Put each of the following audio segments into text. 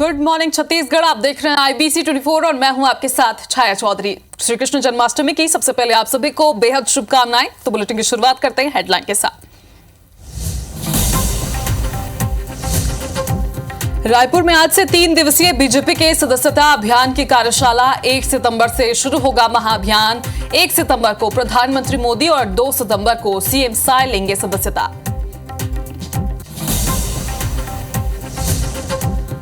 Good morning Chhattisgarh. आप देख रहे हैं IBC 24 और मैं हूं आपके साथ छाया चौधरी। श्री कृष्ण जन्माष्टमी की सबसे पहले आप सभी को बेहद शुभकामनाएं। तो बुलेटिन की शुरुआत करते हैं हेडलाइन के साथ। रायपुर में आज से 3 दिवसीय बीजेपी के सदस्यता अभियान की कार्यशाला। 1 सितंबर से शुरू होगा महाअभियान। 1 सितंबर को प्रधानमंत्री मोदी और 2 सितंबर को CM साय लेंगे सदस्यता।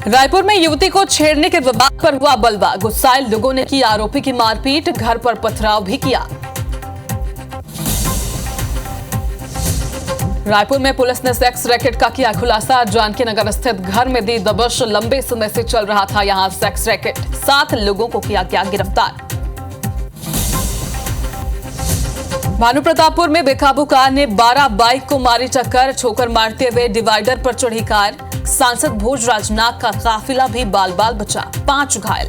रायपुर में युवती को छेड़ने के विवाद पर हुआ बलवा। गुस्साए लोगों ने की आरोपी की मारपीट, घर पर पथराव भी किया। रायपुर में पुलिस ने सेक्स रैकेट का किया खुलासा। जानकी नगर स्थित घर में दी दबिश। लंबे समय से चल रहा था यहां सेक्स रैकेट। 7 लोगों को किया गया गिरफ्तार। भानुप्रतापपुर में बेकाबू कार ने 12 बाइक को मारी टक्कर। ठोकर मारते हुए डिवाइडर पर चढ़ी कार। सांसद भोजराज नाग का काफिला भी बाल बाल बचा, 5 घायल।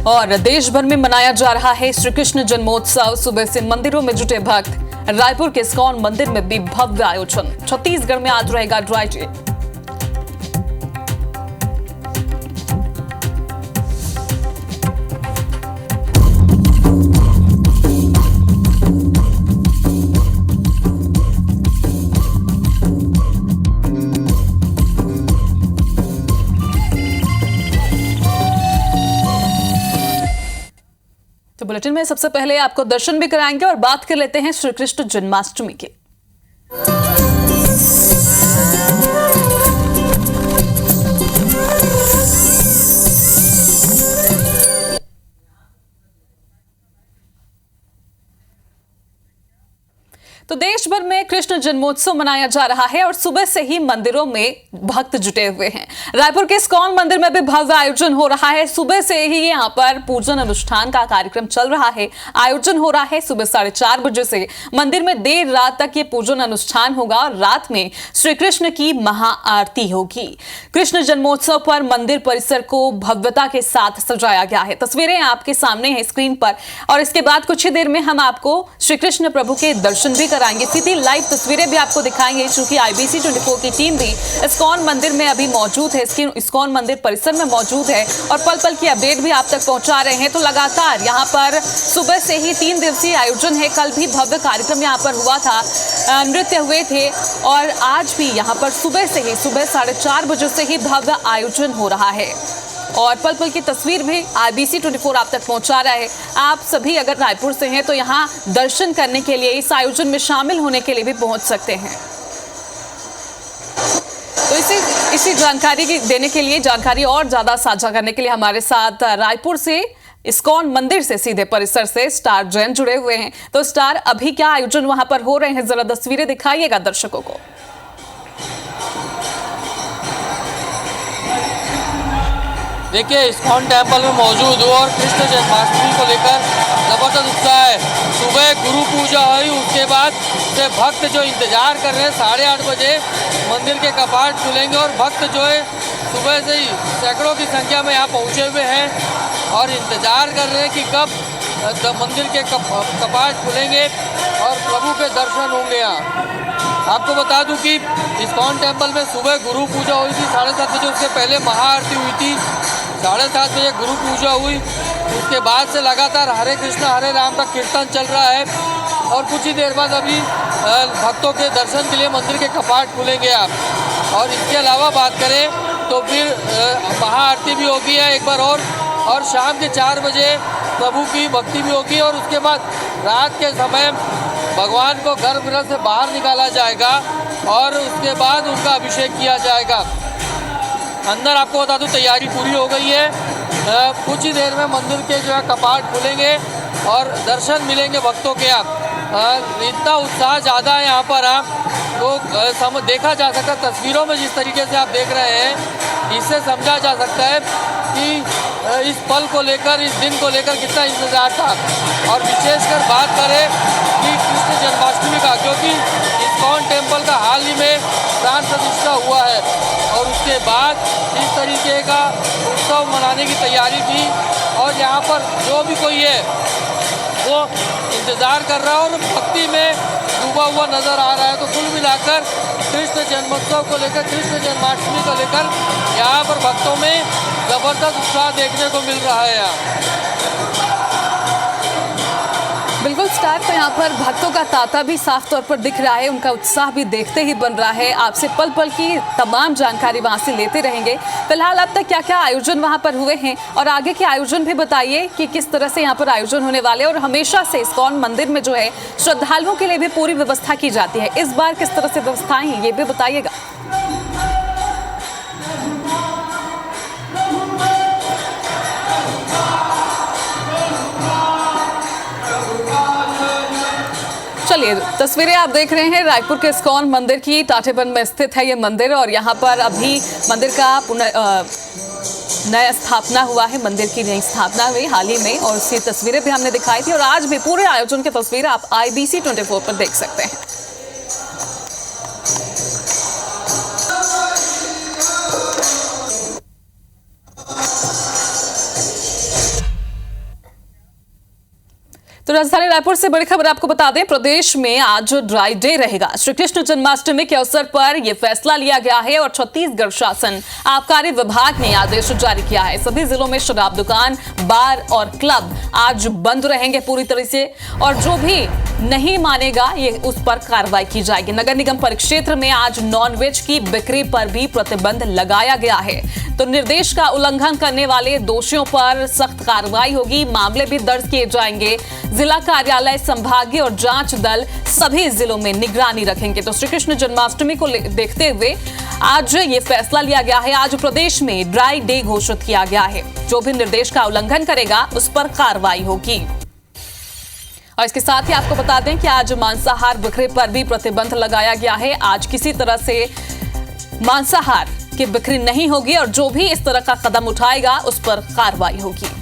और देश भर में मनाया जा रहा है श्री कृष्ण जन्मोत्सव। सुबह से मंदिरों में जुटे भक्त। रायपुर के इस्कॉन मंदिर में भी भव्य आयोजन। छत्तीसगढ़ में आज रहेगा ड्राई डे। बुलेटिन में सबसे पहले आपको दर्शन भी कराएंगे और बात कर लेते हैं श्री कृष्ण जन्माष्टमी की। तो देश भर में कृष्ण जन्मोत्सव मनाया जा रहा है और सुबह से ही मंदिरों में भक्त जुटे हुए हैं। रायपुर के इस्कॉन मंदिर में भी भव्य आयोजन हो रहा है। सुबह से ही यहां पर पूजन अनुष्ठान का कार्यक्रम चल रहा है। आयोजन हो रहा है सुबह 4:30 बजे से। मंदिर में देर रात तक ये पूजन अनुष्ठान होगा और रात में श्री कृष्ण की महाआरती होगी। कृष्ण जन्मोत्सव पर मंदिर परिसर को भव्यता के साथ सजाया गया है। तस्वीरें आपके सामने है स्क्रीन पर और इसके बाद कुछ ही देर में हम आपको श्री कृष्ण प्रभु के दर्शन भी कराएंगे। सीधी लाइव तस्वीरें भी आपको दिखाएंगे क्योंकि IBC 24 की टीम भी इस्कॉन मंदिर में अभी मौजूद है। इस्कॉन मंदिर परिसर में मौजूद है और पल पल की अपडेट भी आप तक पहुंचा रहे हैं। तो लगातार यहां पर सुबह से ही 3 दिवसीय आयोजन है। कल भी भव्य कार्यक्रम यहां पर हुआ था, नृत्य हुए थे और आज भी यहां पर सुबह से ही सुबह 4:30 बजे से ही भव्य आयोजन हो रहा है और पल पल की तस्वीर भी IBC 24 आप तक पहुंचा रहा है। आप सभी अगर रायपुर से हैं तो यहां दर्शन करने के लिए, इस आयोजन में शामिल होने के लिए भी पहुंच सकते हैं। तो इसी जानकारी देने के लिए, जानकारी और ज्यादा साझा करने के लिए हमारे साथ रायपुर से इस्कॉन मंदिर से सीधे परिसर से स्टार जैन जुड़े हुए हैं। तो स्टार, अभी क्या आयोजन वहां पर हो रहे हैं, जरा तस्वीरें दिखाइएगा दर्शकों को। देखिए, इस्कॉन टेम्पल में मौजूद हूँ और कृष्ण जन्माष्टमी को लेकर जबरदस्त उत्साह है। सुबह गुरु पूजा हुई, उसके बाद से भक्त जो इंतजार कर रहे हैं 8:30 बजे मंदिर के कपाट खुलेंगे और भक्त जो है सुबह से ही सैकड़ों की संख्या में यहाँ पहुँचे हुए हैं और इंतजार कर रहे हैं कि कब मंदिर के कपाट खुलेंगे और प्रभु के दर्शन होंगे। यहाँ आपको बता दूं कि इस्कॉन टेम्पल में सुबह गुरु पूजा हुई थी 7:30 बजे। उससे पहले महाआरती हुई थी 7:30 बजे गुरु पूजा हुई। उसके बाद से लगातार हरे कृष्ण हरे राम का कीर्तन चल रहा है और कुछ ही देर बाद अभी भक्तों के दर्शन के लिए मंदिर के कपाट खुलेंगे आप। और इसके अलावा बात करें तो फिर महाआरती भी होगी है एक बार और शाम के 4 बजे प्रभु की भक्ति भी होगी और उसके बाद रात के समय भगवान को गर्भगृह से बाहर निकाला जाएगा और उसके बाद उनका अभिषेक किया जाएगा। अंदर आपको बता दूं तैयारी पूरी हो गई है। कुछ ही देर में मंदिर के जो है कपाट खुलेंगे और दर्शन मिलेंगे भक्तों के। आप इतना उत्साह ज़्यादा है यहाँ पर तो देखा जा सकता है तस्वीरों में जिस तरीके से आप देख रहे हैं, इससे समझा जा सकता है कि इस पल को लेकर, इस दिन को लेकर कितना इंतजार था। और विशेषकर बात करें कि कृष्ण जन्माष्टमी का, क्योंकि इस्कॉन टेम्पल का हाल ही में प्राण प्रतिष्ठा हुआ है और उसके बाद इस तरीके का उत्सव मनाने की तैयारी थी और यहाँ पर जो भी कोई है वो इंतज़ार कर रहा है और भक्ति में डूबा हुआ नज़र आ रहा है। तो कुल मिलाकर कृष्ण जन्मोत्सव को लेकर, कृष्ण जन्माष्टमी को लेकर यहाँ पर भक्तों में ज़बरदस्त उत्साह देखने को मिल रहा है। यहाँ बिल्कुल स्टार, तो यहाँ पर भक्तों का तांता भी साफ तौर पर दिख रहा है, उनका उत्साह भी देखते ही बन रहा है। आपसे पल पल की तमाम जानकारी वहाँ से लेते रहेंगे। फिलहाल अब तक क्या क्या आयोजन वहाँ पर हुए हैं और आगे के आयोजन भी बताइए कि किस तरह से यहाँ पर आयोजन होने वाले, और हमेशा से इस्कॉन मंदिर में जो है श्रद्धालुओं के लिए भी पूरी व्यवस्था की जाती है, इस बार किस तरह से व्यवस्थाएं हैं ये भी बताइएगा। चलिए, तस्वीरें आप देख रहे हैं रायपुर के इस्कॉन मंदिर की। टाटेबंद में स्थित है ये मंदिर और यहाँ पर अभी मंदिर का नया स्थापना हुआ है, मंदिर की नई स्थापना हुई हाल ही में, और उसकी तस्वीरें भी हमने दिखाई थी और आज भी पूरे आयोजन की तस्वीरें आप IBC 24 पर देख सकते हैं। तो राजधानी रायपुर से बड़ी खबर आपको बता दें, प्रदेश में आज ड्राई डे रहेगा। श्री कृष्ण जन्माष्टमी के अवसर पर यह फैसला लिया गया है और छत्तीसगढ़ शासन आबकारी विभाग ने आदेश जारी किया है। सभी जिलों में शराब दुकान, बार और क्लब आज बंद रहेंगे पूरी तरह से, और जो भी नहीं मानेगा ये उस पर कार्रवाई की जाएगी। नगर निगम परिक्षेत्र में आज नॉनवेज की बिक्री पर भी प्रतिबंध लगाया गया है। तो निर्देश का उल्लंघन करने वाले दोषियों पर सख्त कार्रवाई होगी, मामले भी दर्ज किए जाएंगे। जिला कार्यालय, संभागीय और जांच दल सभी जिलों में निगरानी रखेंगे। तो श्री कृष्ण जन्माष्टमी को देखते हुए आज ये फैसला लिया गया है। आज प्रदेश में ड्राई डे घोषित किया गया है। जो भी निर्देश का उल्लंघन करेगा उस पर कार्रवाई होगी। और इसके साथ ही आपको बता दें कि आज मांसाहार बिक्री पर भी प्रतिबंध लगाया गया है। आज किसी तरह से मांसाहार की बिक्री नहीं होगी और जो भी इस तरह का कदम उठाएगा उस पर कार्रवाई होगी।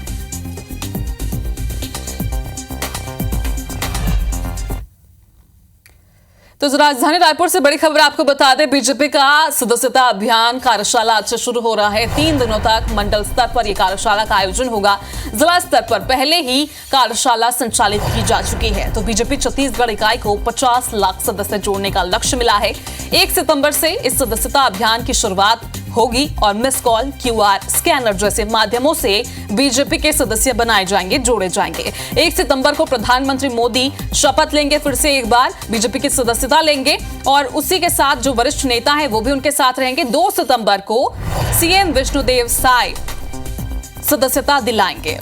तो राजधानी रायपुर से बड़ी खबर आपको बता दें, बीजेपी का सदस्यता अभियान कार्यशाला आज से शुरू हो रहा है। 3 दिनों तक मंडल स्तर पर यह कार्यशाला का आयोजन होगा। जिला स्तर पर पहले ही कार्यशाला संचालित की जा चुकी है। तो बीजेपी छत्तीसगढ़ इकाई को 50 लाख सदस्य जोड़ने का लक्ष्य मिला है। 1 सितंबर से इस सदस्यता अभियान की शुरुआत होगी और मिस कॉल, QR स्कैनर जैसे माध्यमों से बीजेपी के सदस्य बनाए जाएंगे, जोड़े जाएंगे। 1 सितंबर को प्रधानमंत्री मोदी शपथ लेंगे, फिर से एक बार बीजेपी की सदस्यता लेंगे और उसी के साथ जो वरिष्ठ नेता हैं वो भी उनके साथ रहेंगे। 2 सितंबर को CM विष्णुदेव साय सदस्यता दिलाएंगे।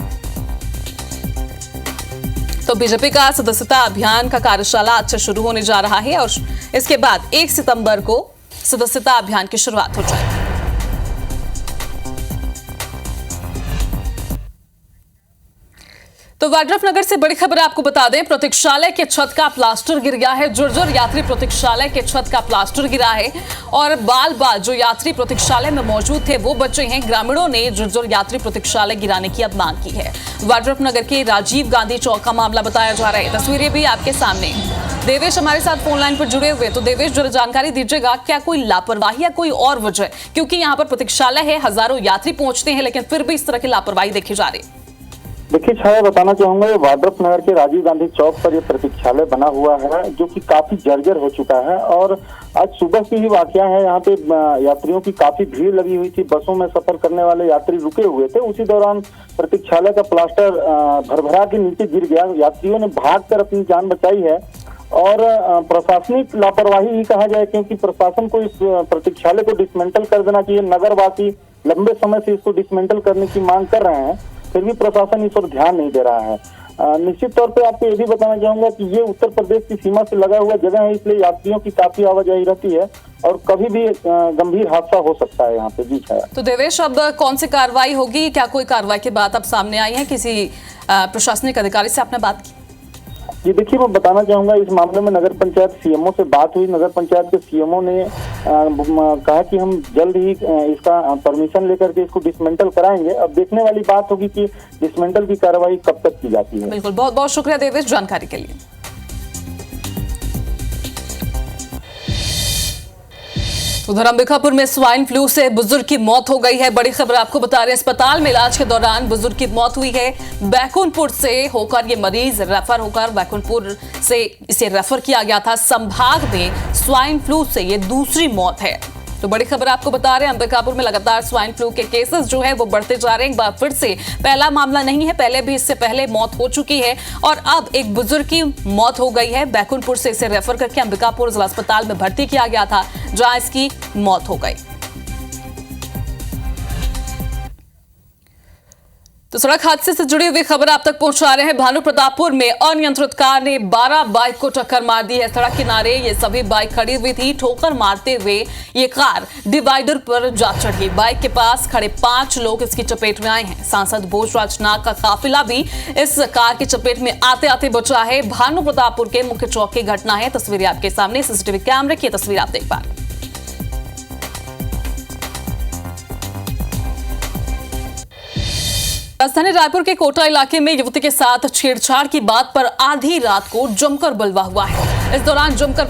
तो बीजेपी का सदस्यता अभियान का कार्यशाला आज से शुरू होने जा रहा है और इसके बाद 1 सितंबर को सदस्यता अभियान की शुरुआत हो जाएगी। तो वाड्रफनगर से बड़ी खबर आपको बता दें, प्रतीक्षालय के छत का प्लास्टर गिर गया है। जुर्जर यात्री प्रतीक्षालय के छत का प्लास्टर गिरा है और बाल बाल जो यात्री प्रतीक्षालय में मौजूद थे वो बचे हैं। ग्रामीणों ने जुर्जर यात्री प्रतीक्षालय गिराने की अब मांग की है। वाड्रफनगर के राजीव गांधी चौक का मामला बताया जा रहा है। तस्वीरें भी आपके सामने। देवेश हमारे साथ फोन लाइन पर जुड़े हुए। तो देवेश, जरा जानकारी दीजिएगा, क्या कोई लापरवाही या कोई और वजह, क्योंकि यहाँ पर प्रतीक्षालय है, हजारों यात्री पहुंचते हैं, लेकिन फिर भी इस तरह की लापरवाही देखी जा रही है? देखिए छाया, बताना चाहूंगा, ये वाड्रफनगर के राजीव गांधी चौक पर ये प्रतीक्षालय बना हुआ है जो कि काफी जर्जर हो चुका है और आज सुबह की ही वाकया है। यहाँ पे यात्रियों की काफी भीड़ लगी हुई थी, बसों में सफर करने वाले यात्री रुके हुए थे। उसी दौरान प्रतीक्षालय का प्लास्टर भरभरा के नीचे गिर गया। यात्रियों ने भागकर अपनी जान बचाई है और प्रशासनिक लापरवाही ही कहा जाए, क्योंकि प्रशासन को इस प्रतीक्षालय को डिसमेंटल कर देना चाहिए। नगरवासी लंबे समय से इसको डिसमेंटल करने की मांग कर रहे हैं, फिर भी प्रशासन इस पर ध्यान नहीं दे रहा है। निश्चित तौर पे आपको ये भी बताना चाहूंगा कि ये उत्तर प्रदेश की सीमा से लगा हुआ जगह है, इसलिए यात्रियों की काफी आवाजाही रहती है और कभी भी गंभीर हादसा हो सकता है यहाँ पे। जी छाया। तो देवेश, अब कौन सी कार्रवाई होगी? क्या कोई कार्रवाई की बात अब सामने आई है? किसी प्रशासनिक अधिकारी से आपने बात की? जी देखिए, मैं बताना चाहूंगा, इस मामले में नगर पंचायत सीएमओ से बात हुई। नगर पंचायत के सीएमओ ने कहा कि हम जल्द ही इसका परमिशन लेकर के इसको डिसमेंटल कराएंगे। अब देखने वाली बात होगी कि डिसमेंटल की कार्रवाई कब तक की जाती है। बिल्कुल, बहुत बहुत शुक्रिया देवेश जानकारी के लिए। उधर अंबिकापुर में स्वाइन फ्लू से बुजुर्ग की मौत हो गई है। बड़ी खबर आपको बता रहे हैं, अस्पताल में इलाज के दौरान बुजुर्ग की मौत हुई है। बैकुंठपुर से होकर ये मरीज रेफर होकर बैकुंठपुर से इसे रेफर किया गया था। संभाग में स्वाइन फ्लू से ये दूसरी मौत है। तो बड़ी खबर आपको बता रहे हैं, अंबिकापुर में लगातार स्वाइन फ्लू के केसेस जो है वो बढ़ते जा रहे हैं। एक बार फिर से पहला मामला नहीं है, पहले भी इससे पहले मौत हो चुकी है और अब एक बुजुर्ग की मौत हो गई है। बैकुंठपुर से इसे रेफर करके अंबिकापुर जिला अस्पताल में भर्ती किया गया था, जहां इसकी मौत हो गई। तो सड़क हादसे से जुड़ी हुई खबर आप तक पहुंचा रहे हैं। भानु प्रतापपुर में अनियंत्रित कार ने 12 बाइक को टक्कर मार दी है। सड़क किनारे ये सभी बाइक खड़ी हुई थी। ठोकर मारते हुए ये कार डिवाइडर पर जा चढ़ी। बाइक के पास खड़े 5 लोग इसकी चपेट में आए हैं। सांसद भोजराज नाग का काफिला भी इस कार की चपेट में आते आते बचा है। भानु प्रतापपुर के मुख्य चौक की घटना है। तस्वीरें आपके सामने, सीसीटीवी कैमरे की तस्वीर आप देख पा रहे हैं। राजधानी रायपुर के कोटा इलाके में युवती के साथ छेड़छाड़ की बात पर आधी रात को जमकर बलवा हुआ है। इस दौरान जमकर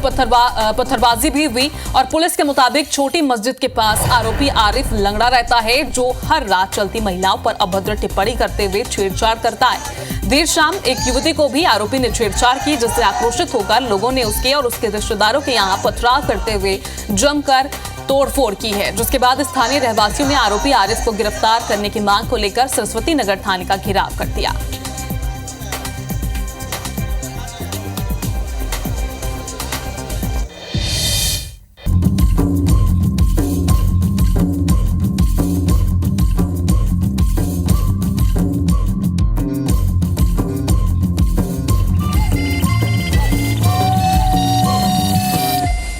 पत्थरबाजी भी हुई और पुलिस के मुताबिक छोटी मस्जिद के पास आरोपी आरिफ लंगड़ा रहता है, जो हर रात चलती महिलाओं पर अभद्र टिप्पणी करते हुए छेड़छाड़ करता है। देर शाम एक युवती को भी आरोपी ने छेड़छाड़ की, जिससे आक्रोशित होकर लोगों ने उसके और उसके रिश्तेदारों के यहाँ पथराव करते हुए जमकर तोड़फोड़ की है, जिसके बाद स्थानीय रहवासियों ने आरोपी आरिफ को गिरफ्तार करने की मांग को लेकर सरस्वती नगर थाने का घेराव कर दिया।